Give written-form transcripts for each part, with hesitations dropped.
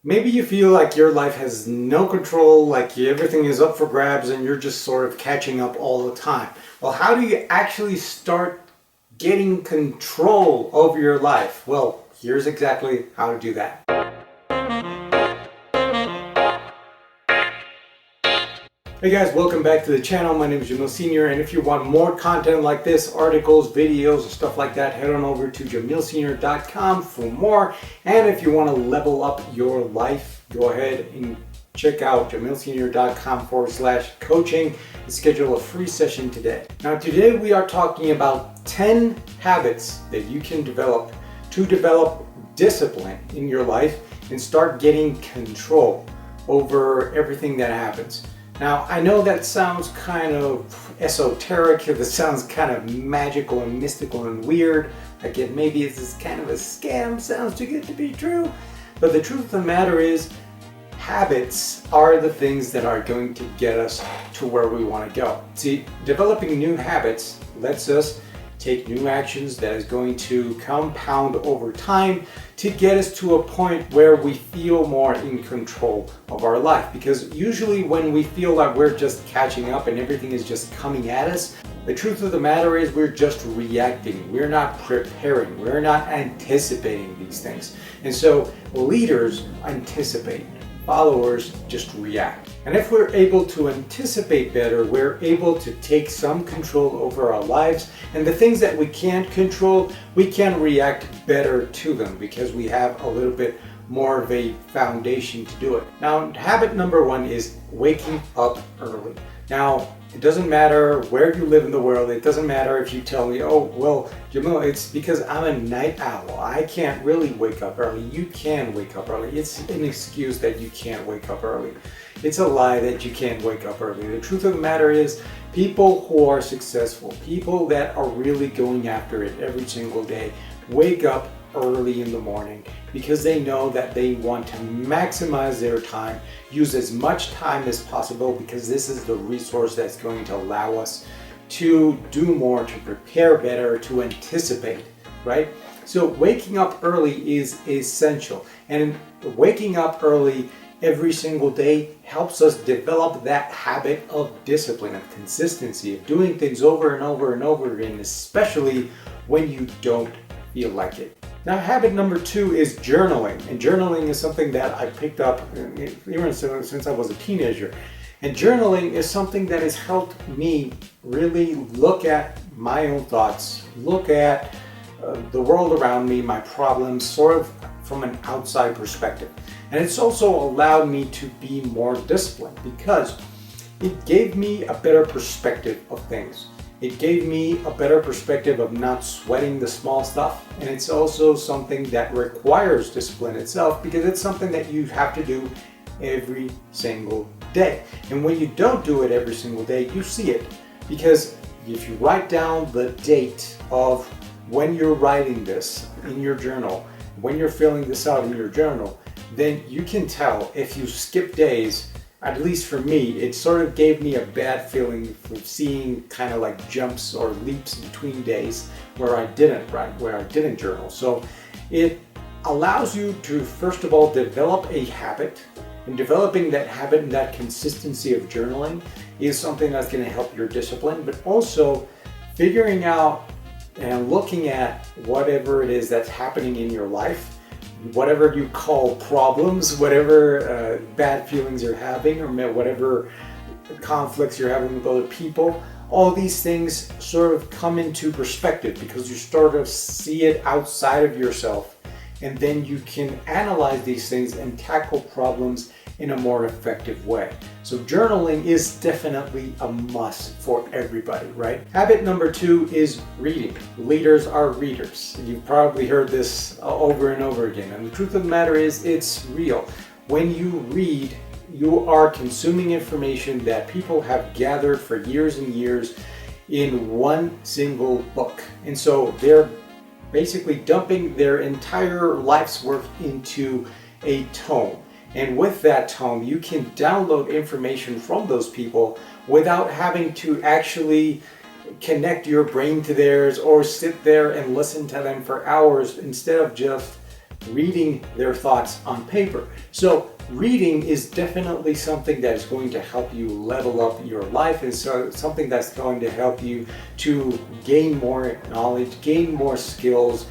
Maybe you feel like your life has no control, like everything is up for grabs and you're just sort of catching up all the time. Well, how do you actually start getting control over your life? Well, here's exactly how to do that. Hey guys, welcome back to the channel. My name is Yamil Senior, and if you want more content like this, articles, videos, and stuff like that, head on over to jamilsenior.com for more. And if you want to level up your life, go ahead and check out jamilsenior.com/coaching and schedule a free session today. Now today we are talking about 10 habits that you can develop to develop discipline in your life and start getting control over everything that happens. Now, I know that sounds kind of esoteric, that sounds kind of magical and mystical and weird, like maybe it's kind of a scam, sounds too good to be true. But the truth of the matter is, habits are the things that are going to get us to where we want to go. See, developing new habits lets us take new actions that is going to compound over time to get us to a point where we feel more in control of our life. Because usually when we feel like we're just catching up and everything is just coming at us, the truth of the matter is we're just reacting. We're not preparing. We're not anticipating these things. And so leaders anticipate. Followers just react. And if we're able to anticipate better, we're able to take some control over our lives. And the things that we can't control, we can react better to them because we have a little bit more of a foundation to do it. Now, habit number one is waking up early. Now, it doesn't matter where you live in the world. It doesn't matter if you tell me, oh, well, Jamil, it's because I'm a night owl. I can't really wake up early. You can wake up early. It's an excuse that you can't wake up early. It's a lie that you can't wake up early. The truth of the matter is, people who are successful, people that are really going after it every single day, wake up early in the morning because they know that they want to maximize their time, use as much time as possible, because this is the resource that's going to allow us to do more, to prepare better, to anticipate, right? So waking up early is essential, and waking up early every single day helps us develop that habit of discipline, of consistency, of doing things over and over and over again, especially when you don't feel like it. Now, habit number two is journaling. And journaling is something that I picked up even since I was a teenager. And journaling is something that has helped me really look at my own thoughts, look at the world around me, my problems, sort of from an outside perspective. And it's also allowed me to be more disciplined because it gave me a better perspective of things. It gave me a better perspective of not sweating the small stuff. And it's also something that requires discipline itself because it's something that you have to do every single day. And when you don't do it every single day, you see it. Because if you write down the date of when you're writing this in your journal, when you're filling this out in your journal, then you can tell if you skip days. At least for me, it sort of gave me a bad feeling from seeing kind of like jumps or leaps between days where I didn't write, where I didn't journal. So it allows you to, first of all, develop a habit. And developing that habit and that consistency of journaling is something that's going to help your discipline, but also figuring out and looking at whatever it is that's happening in your life, whatever you call problems, whatever bad feelings you're having, or whatever conflicts you're having with other people, all these things sort of come into perspective because you sort of see it outside of yourself, and then you can analyze these things and tackle problems in a more effective way. So journaling is definitely a must for everybody, right? Habit number two is reading. Leaders are readers. You've probably heard this over and over again. And the truth of the matter is, it's real. When you read, you are consuming information that people have gathered for years and years in one single book. And so they're basically dumping their entire life's work into a tome. And with that tome, you can download information from those people without having to actually connect your brain to theirs or sit there and listen to them for hours, instead of just reading their thoughts on paper. So reading is definitely something that is going to help you level up your life, and so something that's going to help you to gain more knowledge, gain more skills,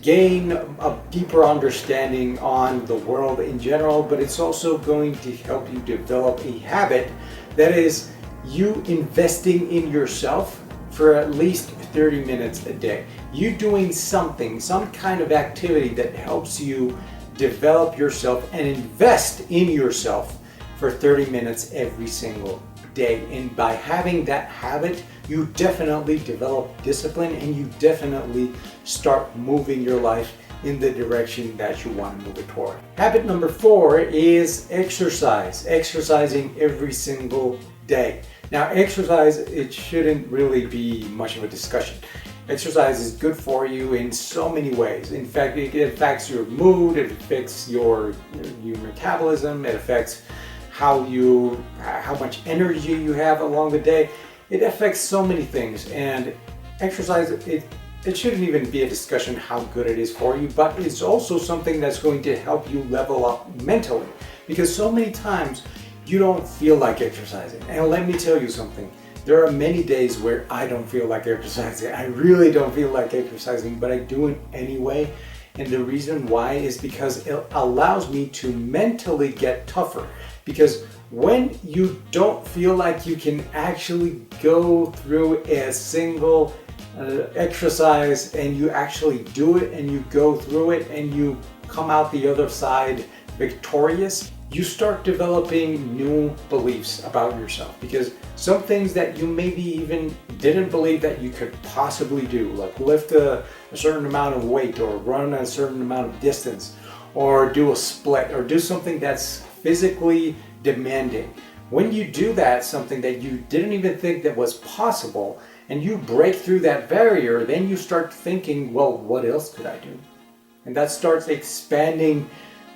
gain a deeper understanding on the world in general. But it's also going to help you develop a habit that is you investing in yourself for at least 30 minutes a day. You doing something, some kind of activity that helps you develop yourself and invest in yourself for 30 minutes every single day. And by having that habit, you definitely develop discipline, and you definitely start moving your life in the direction that you want to move it toward. Habit number 4 is exercise. Exercising every single day. Now, exercise, it shouldn't really be much of a discussion. Exercise is good for you in so many ways. In fact, it affects your mood, it affects your metabolism, it affects how much energy you have along the day. It affects so many things, and exercise, it shouldn't even be a discussion how good it is for you, but it's also something that's going to help you level up mentally, because so many times you don't feel like exercising. And let me tell you something. There are many days where I don't feel like exercising. I really don't feel like exercising, but I do it anyway. And the reason why is because it allows me to mentally get tougher. Because when you don't feel like you can actually go through a single exercise, and you actually do it, and you go through it, and you come out the other side victorious, you start developing new beliefs about yourself, because some things that you maybe even didn't believe that you could possibly do, like lift a certain amount of weight, or run a certain amount of distance, or do a split, or do something that's physically demanding. When you do that, something that you didn't even think that was possible, and you break through that barrier, then you start thinking, well, what else could I do? And that starts expanding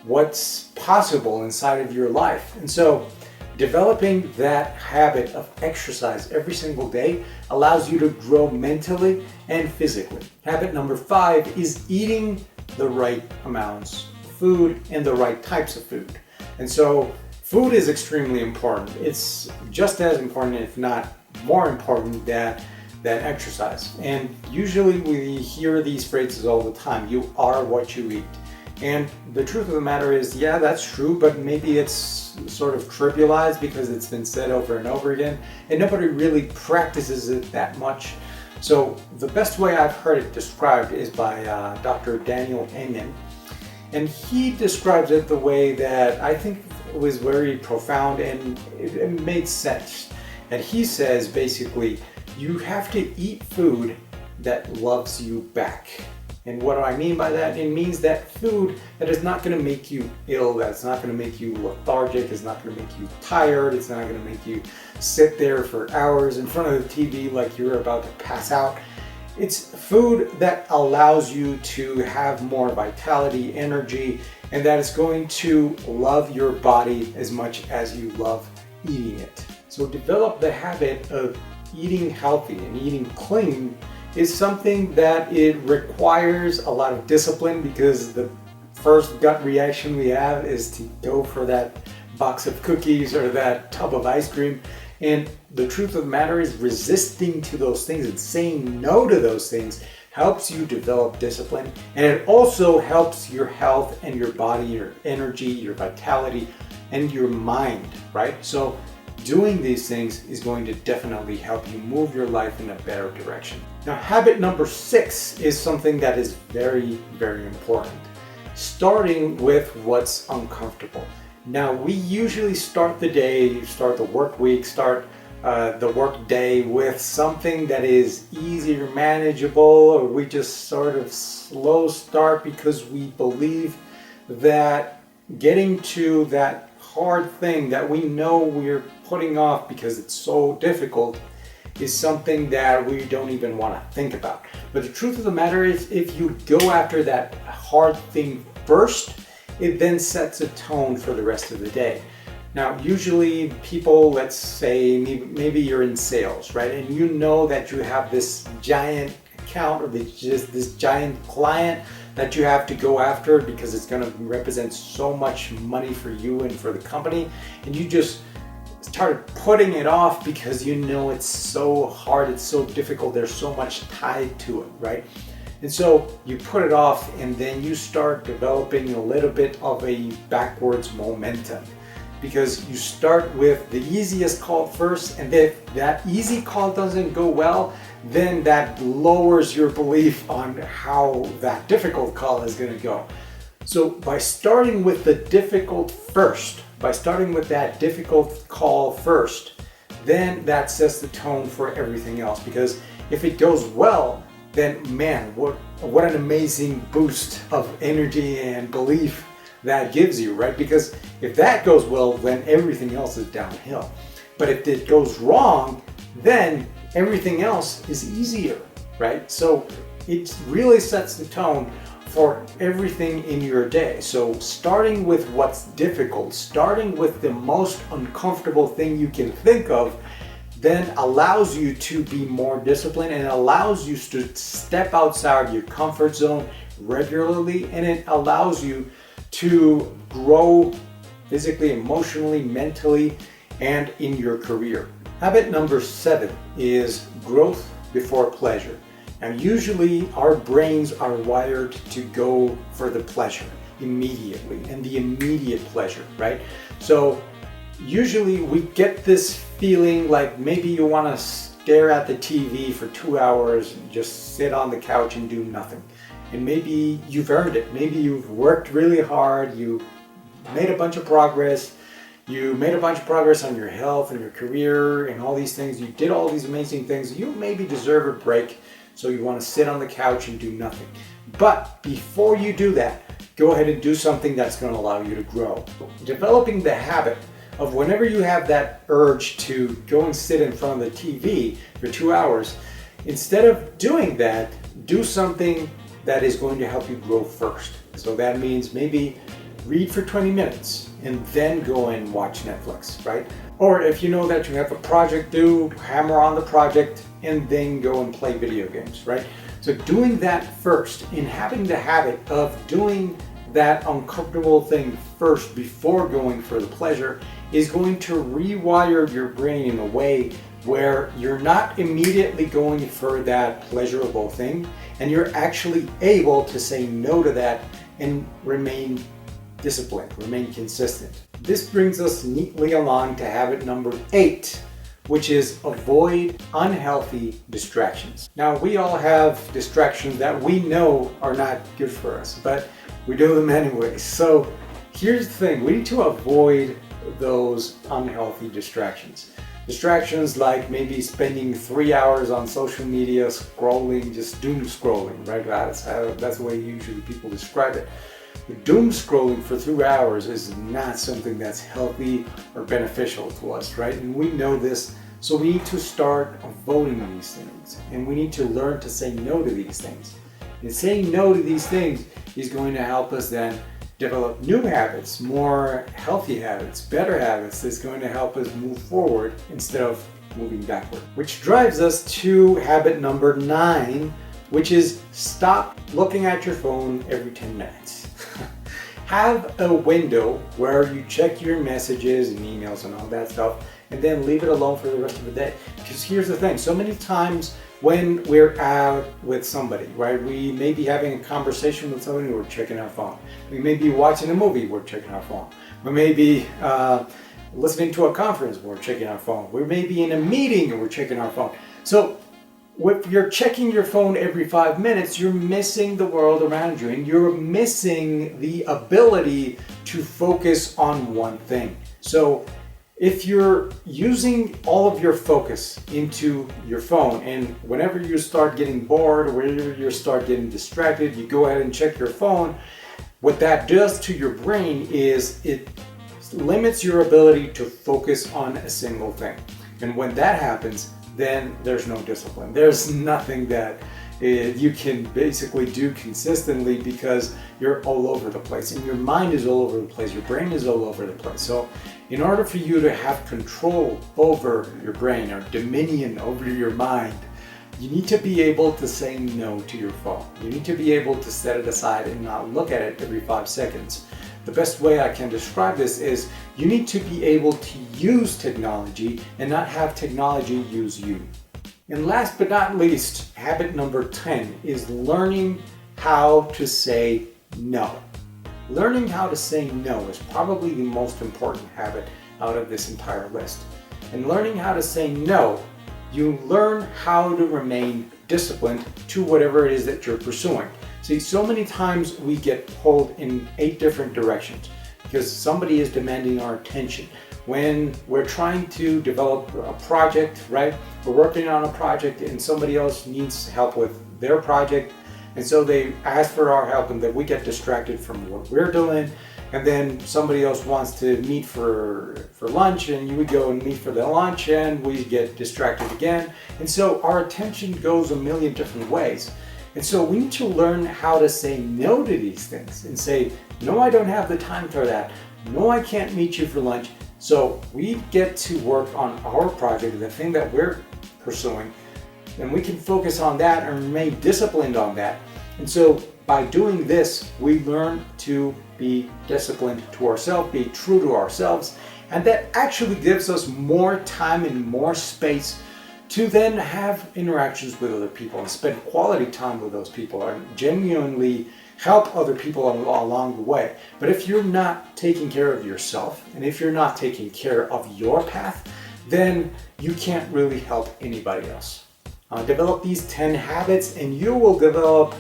what's possible inside of your life. And so developing that habit of exercise every single day allows you to grow mentally and physically. Habit number 5 is eating the right amounts of food and the right types of food. And so food is extremely important. It's just as important, if not more important, than exercise. And usually we hear these phrases all the time: you are what you eat. And the truth of the matter is, yeah, that's true, but maybe it's sort of trivialized because it's been said over and over again, and nobody really practices it that much. So the best way I've heard it described is by Dr. Daniel Amen. And he describes it the way that I think was very profound, and it made sense. And he says, basically, you have to eat food that loves you back. And what do I mean by that? It means that food that is not going to make you ill, that's not going to make you lethargic, it's not going to make you tired, it's not going to make you sit there for hours in front of the TV like you're about to pass out. It's food that allows you to have more vitality, energy, and that is going to love your body as much as you love eating it. So develop the habit of eating healthy and eating clean is something that it requires a lot of discipline, because the first gut reaction we have is to go for that box of cookies or that tub of ice cream. And the truth of the matter is, resisting to those things and saying no to those things helps you develop discipline, and it also helps your health and your body, your energy, your vitality, and your mind, right? So doing these things is going to definitely help you move your life in a better direction. Now, habit number 6 is something that is very, very important. Starting with what's uncomfortable. Now, we usually start the day, start the work week, start the work day with something that is easier, manageable, or we just sort of slow start because we believe that getting to that hard thing that we know we're putting off because it's so difficult is something that we don't even want to think about. But the truth of the matter is, if you go after that hard thing first, it then sets a tone for the rest of the day. Now, usually people, let's say maybe you're in sales, right? And you know that you have this giant account or this giant client that you have to go after because it's going to represent so much money for you and for the company, and you just started putting it off because you know it's so hard, it's so difficult, there's so much tied to it, right? And so you put it off, and then you start developing a little bit of a backwards momentum, because you start with the easiest call first, and if that easy call doesn't go well, then that lowers your belief on how that difficult call is going to go. So by starting with the difficult first, by starting with that difficult call first, then that sets the tone for everything else. Because if it goes well, then man, what an amazing boost of energy and belief that gives you, right? Because if that goes well, then everything else is downhill. But if it goes wrong, then everything else is easier, right? So it really sets the tone for everything in your day. So starting with what's difficult, starting with the most uncomfortable thing you can think of, then allows you to be more disciplined, and allows you to step outside your comfort zone regularly, and it allows you to grow physically, emotionally, mentally, and in your career. Habit number 7 is growth before pleasure. Now, usually our brains are wired to go for the pleasure immediately, and the immediate pleasure, right? So usually we get this feeling like maybe you want to stare at the TV for 2 hours and just sit on the couch and do nothing. And maybe you've earned it. Maybe you've worked really hard, you made a bunch of progress, you made a bunch of progress on your health and your career and all these things. You did all these amazing things. You maybe deserve a break, so you want to sit on the couch and do nothing. But before you do that, go ahead and do something that's going to allow you to grow. Developing the habit of whenever you have that urge to go and sit in front of the TV for 2 hours, instead of doing that, do something that is going to help you grow first. So that means maybe read for 20 minutes and then go and watch Netflix, right? Or if you know that you have a project due, hammer on the project and then go and play video games, right? So doing that first and having the habit of doing that uncomfortable thing first before going for the pleasure is going to rewire your brain in a way where you're not immediately going for that pleasurable thing, and you're actually able to say no to that and remain disciplined, remain consistent. This brings us neatly along to habit number 8, which is avoid unhealthy distractions. Now, we all have distractions that we know are not good for us, but we do them anyway. So here's the thing, we need to avoid those unhealthy distractions. Distractions like maybe spending 3 hours on social media scrolling, just doom scrolling, right? That's the way usually people describe it. But doom scrolling for 3 hours is not something that's healthy or beneficial to us, right? And we know this, so we need to start avoiding these things, and we need to learn to say no to these things. And saying no to these things is going to help us then develop new habits, more healthy habits, better habits that's going to help us move forward instead of moving backward. Which drives us to habit number 9, which is stop looking at your phone every 10 minutes. Have a window where you check your messages and emails and all that stuff, and then leave it alone for the rest of the day. Because here's the thing, so many times when we're out with somebody, right? We may be having a conversation with somebody, we're checking our phone. We may be watching a movie, we're checking our phone. We may be listening to a conference, we're checking our phone. We may be in a meeting and we're checking our phone. So if you're checking your phone every 5 minutes, you're missing the world around you, and you're missing the ability to focus on one thing. So if you're using all of your focus into your phone, and whenever you start getting bored or whenever you start getting distracted, you go ahead and check your phone, what that does to your brain is it limits your ability to focus on a single thing. And when that happens, then there's no discipline. There's nothing that you can basically do consistently, because you're all over the place and your mind is all over the place, your brain is all over the place. So in order for you to have control over your brain or dominion over your mind, You need to be able to say no to your phone. You need to be able to set it aside and not look at it every 5 seconds. The best way I can describe this is you need to be able to use technology and not have technology use you. And last but not least, habit number 10 is learning how to say no. Learning how to say no is probably the most important habit out of this entire list. And learning how to say no, you learn how to remain disciplined to whatever it is that you're pursuing. See, so many times we get pulled in 8 different directions because somebody is demanding our attention. When we're trying to develop a project, right? We're working on a project and somebody else needs help with their project. And so they ask for our help and then we get distracted from what we're doing. And then somebody else wants to meet for lunch and you would go and meet for the lunch and we get distracted again. And so our attention goes a million different ways. And so we need to learn how to say no to these things and say, no, I don't have the time for that. No, I can't meet you for lunch. So we get to work on our project, the thing that we're pursuing, and we can focus on that and remain disciplined on that. And so by doing this, we learn to be disciplined to ourselves, be true to ourselves, and that actually gives us more time and more space to then have interactions with other people and spend quality time with those people and genuinely help other people along the way. But if you're not taking care of yourself and if you're not taking care of your path, then you can't really help anybody else. Develop these 10 habits and you will develop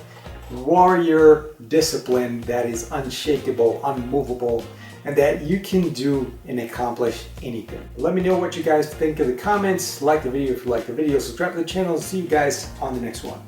warrior discipline that is unshakable, unmovable, and that you can do and accomplish anything. Let me know what you guys think in the comments. Like the video if you like the video, subscribe to the channel, see you guys on the next one.